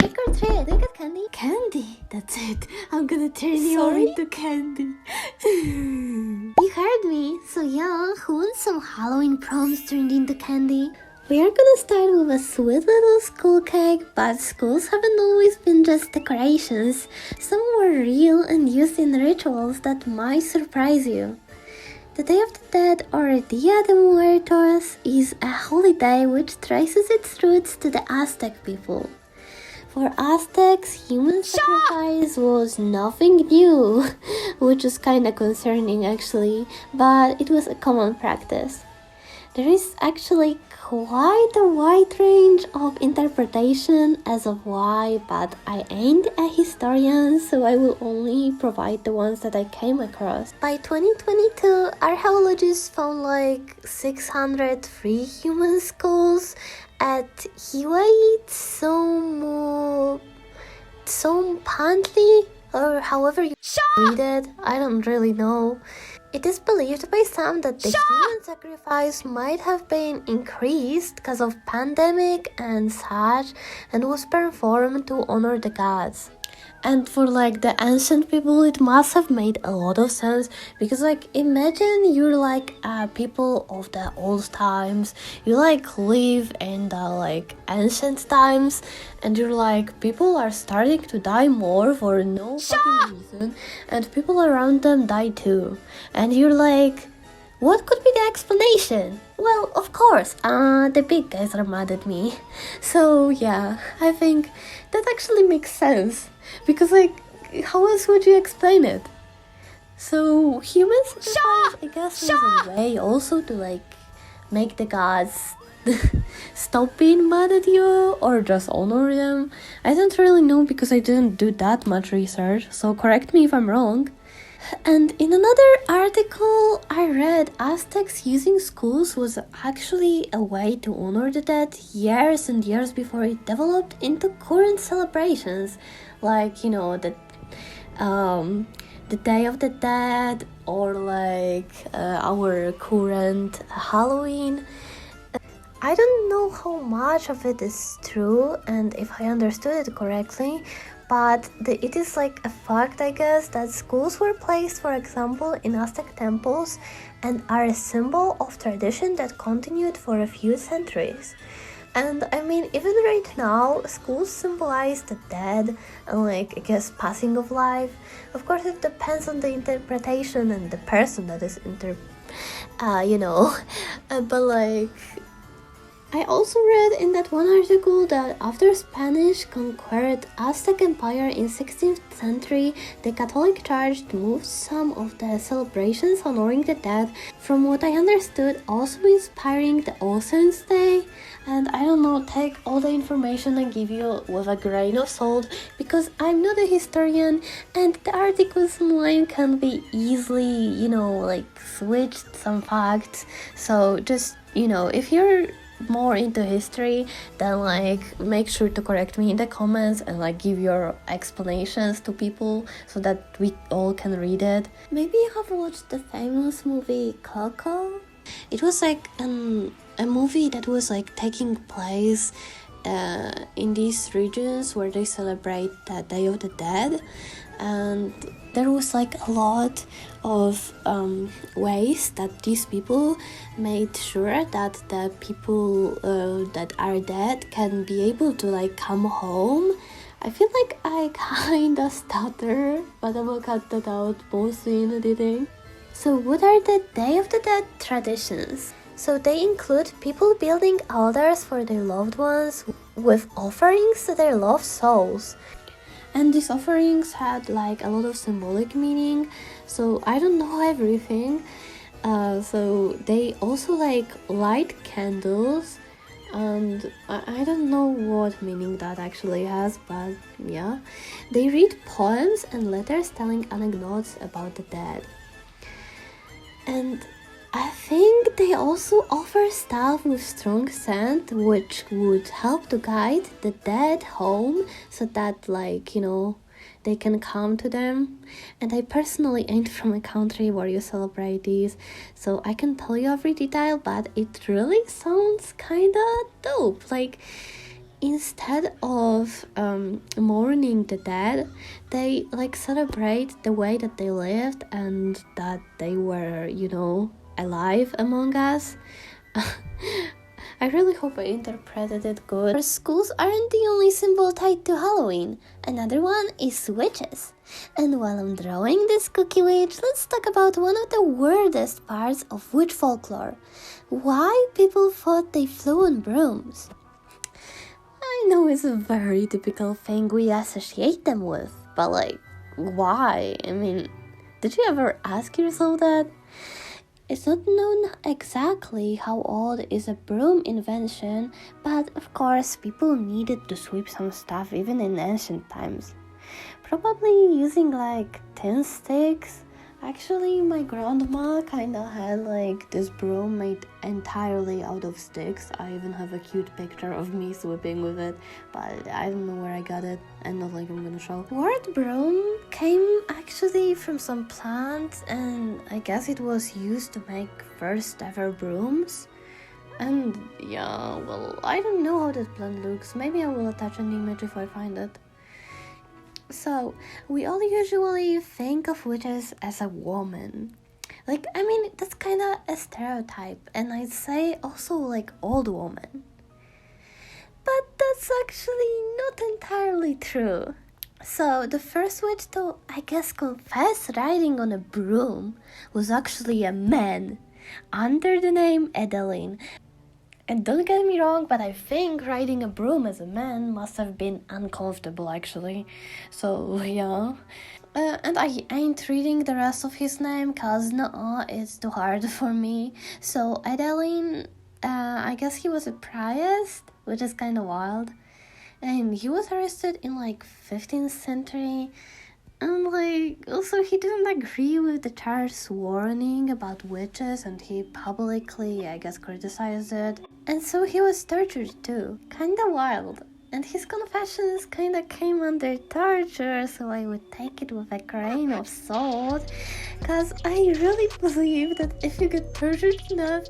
Trick or treat. Do you get candy? Candy? That's it. I'm gonna turn you all into candy. You heard me. So yeah, who wants some Halloween proms turned into candy? We are gonna start with a sweet little school cake, but schools haven't always been just decorations. Some were real and used in rituals that might surprise you. The Day of the Dead, or Día de Muertos, is a holiday which traces its roots to the Aztec people. For Aztecs, human sacrifice was nothing new, which is kinda concerning actually, but it was a common practice. There is actually quite a wide range of interpretation as of why, but I ain't a historian, so I will only provide the ones that I came across. By 2022, archaeologists found like 603 human skulls at Hiwait-Sompantli, or however you read it, I don't really know. It is believed by some that the human sacrifice might have been increased because of pandemic and such, and was performed to honor the gods. And for like the ancient people, it must have made a lot of sense, because like imagine you're like people of the old times, you like live in the like ancient times, and you're like people are starting to die more for no fucking reason, and people around them die too, and you're like, what could be the explanation? Well, of course, the big guys are mad at me. So yeah, I think that actually makes sense. Because like, how else would you explain it? So humans, I guess, is a way also to like make the gods stop being mad at you or just honor them. I don't really know because I didn't do that much research, so correct me if I'm wrong. And in another article I read, Aztecs using skulls was actually a way to honor the dead years and years before it developed into current celebrations, like, you know, the Day of the Dead, or like our current Halloween. I don't know how much of it is true and if I understood it correctly, but it is like a fact, I guess, that skulls were placed, for example, in Aztec temples and are a symbol of tradition that continued for a few centuries. And I mean, even right now, skulls symbolize the dead and like, I guess, passing of life. Of course, it depends on the interpretation and the person that is but like, I also read in that one article that after Spanish conquered Aztec Empire in 16th century, the Catholic Church moved some of the celebrations honoring the dead, from what I understood also inspiring the All Saints' Day. And I don't know, take all the information I give you with a grain of salt, because I'm not a historian and the articles online can be easily, like switched some facts. So just, if you're more into history, then like make sure to correct me in the comments and like give your explanations to people so that we all can read it. Maybe you have watched the famous movie Coco? It was like a movie that was like taking place in these regions where they celebrate the Day of the Dead, and there was like a lot of ways that these people made sure that the people that are dead can be able to like come home. I feel like I kinda stutter, but I'm gonna cut that out mostly in editing. So what are the Day of the Dead traditions? So they include people building altars for their loved ones with offerings to their loved souls. And these offerings had like a lot of symbolic meaning, so I don't know everything. So they also like light candles, and I don't know what meaning that actually has, but yeah. They read poems and letters telling anecdotes about the dead. And I think they also offer stuff with strong scent, which would help to guide the dead home so that, like, they can come to them. And I personally ain't from a country where you celebrate these, so I can tell you every detail, but it really sounds kinda dope. Like, instead of mourning the dead, they like celebrate the way that they lived and that they were, alive among us. I really hope I interpreted it good. Our schools aren't the only symbol tied to Halloween. Another one is witches. And while I'm drawing this cookie witch, let's talk about one of the weirdest parts of witch folklore. Why people thought they flew on brooms. I know it's a very typical thing we associate them with, but why? I mean, did you ever ask yourself that? It's not known exactly how old is a broom invention, but of course people needed to sweep some stuff even in ancient times. Probably using tin sticks. Actually, my grandma kinda had this broom made entirely out of sticks. I even have a cute picture of me sweeping with it, but I don't know where I got it, and not I'm gonna show. Word broom came actually from some plant, and I guess it was used to make first ever brooms. And yeah, well, I don't know how that plant looks. Maybe I will attach an image if I find it. So, we all usually think of witches as a woman. That's kind of a stereotype, and I'd say also old woman. But that's actually not entirely true. So, the first witch to, I guess, confess riding on a broom was actually a man, under the name Adeline. And don't get me wrong, but I think riding a broom as a man must have been uncomfortable, actually. So, yeah. And I ain't reading the rest of his name, cause it's too hard for me. So, Adeline, I guess he was a priest, which is kind of wild. And he was arrested in 15th century. And also he didn't agree with the church's warning about witches, and he publicly, I guess, criticized it. And so he was tortured too. Kinda wild. And his confessions kinda came under torture, so I would take it with a grain of salt. Cause I really believe that if you get tortured enough,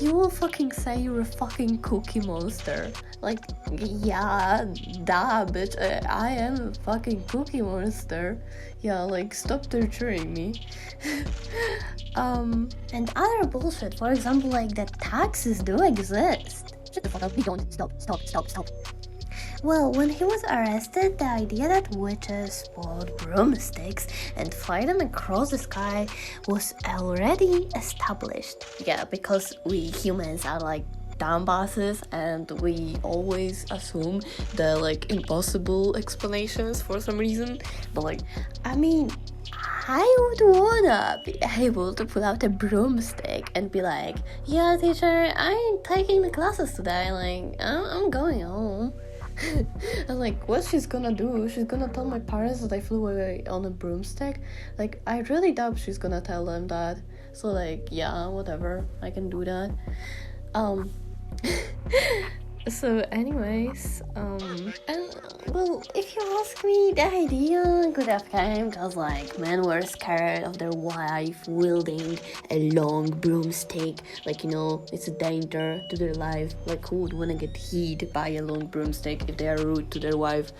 you will fucking say you're a fucking cookie monster. Yeah, duh, bitch, I am a fucking cookie monster. Yeah, stop torturing me. And other bullshit, for example, that taxes do exist. Shut the fuck up, we don't. Stop. Well, when he was arrested, the idea that witches pulled broomsticks and fly them across the sky was already established. Yeah, because we humans are dumbasses, and we always assume the impossible explanations for some reason. But I would wanna be able to pull out a broomstick and be like, yeah, teacher, I ain't taking the classes today. I'm going home. And what she's gonna do? She's gonna tell my parents that I flew away on a broomstick? I really doubt she's gonna tell them that. So yeah, whatever, I can do that. So anyways, and well, if you ask me, the idea could have came cause men were scared of their wife wielding a long broomstick. It's a danger to their life. Who would wanna get hit by a long broomstick if they are rude to their wife?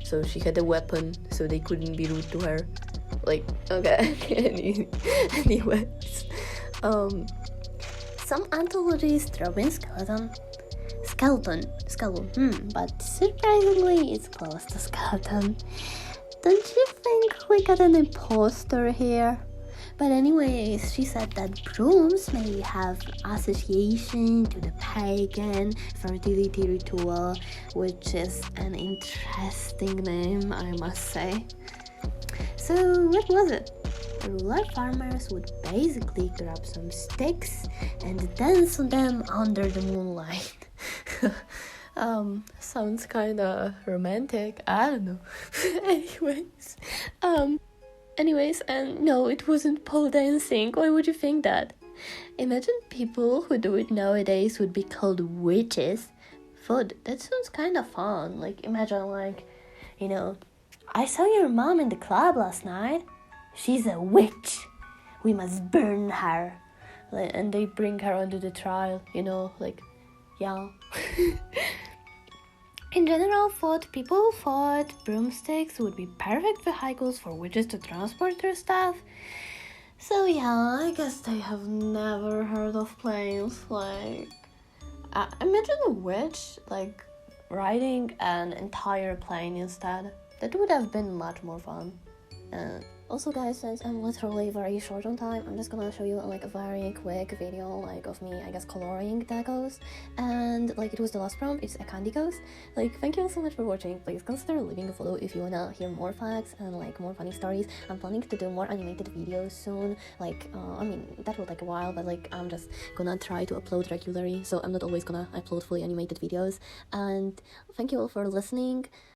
So she had a weapon, so they couldn't be rude to her. Okay. Anyways, some anthologies throw in skeleton, but surprisingly it's close to skeleton. Don't you think we got an imposter here? But anyways, she said that brooms may have association to the pagan fertility ritual, which is an interesting name, I must say. So what was it? Rural farmers would basically grab some sticks and dance on them under the moonlight. Sounds kinda romantic, I don't know. Anyways, and no, it wasn't pole dancing. Why would you think that? Imagine people who do it nowadays would be called witches. That sounds kinda fun. Imagine I saw your mom in the club last night. She's a witch. We must burn her. And they bring her onto the trial, yeah. In general, people thought broomsticks would be perfect vehicles for witches to transport their stuff. So yeah, I guess they have never heard of planes. Like, imagine a witch, like, riding an entire plane instead. That would have been much more fun. Also guys, since I'm literally very short on time, I'm just gonna show you like a very quick video like of me, I guess, coloring the ghost. And like, it was the last prompt, it's a candy ghost. Like, thank you so much for watching. Please consider leaving a follow if you wanna hear more facts and like more funny stories. I'm planning to do more animated videos soon. Like, I mean, that will take a while, but like, I'm just gonna try to upload regularly, so I'm not always gonna upload fully animated videos. And thank you all for listening.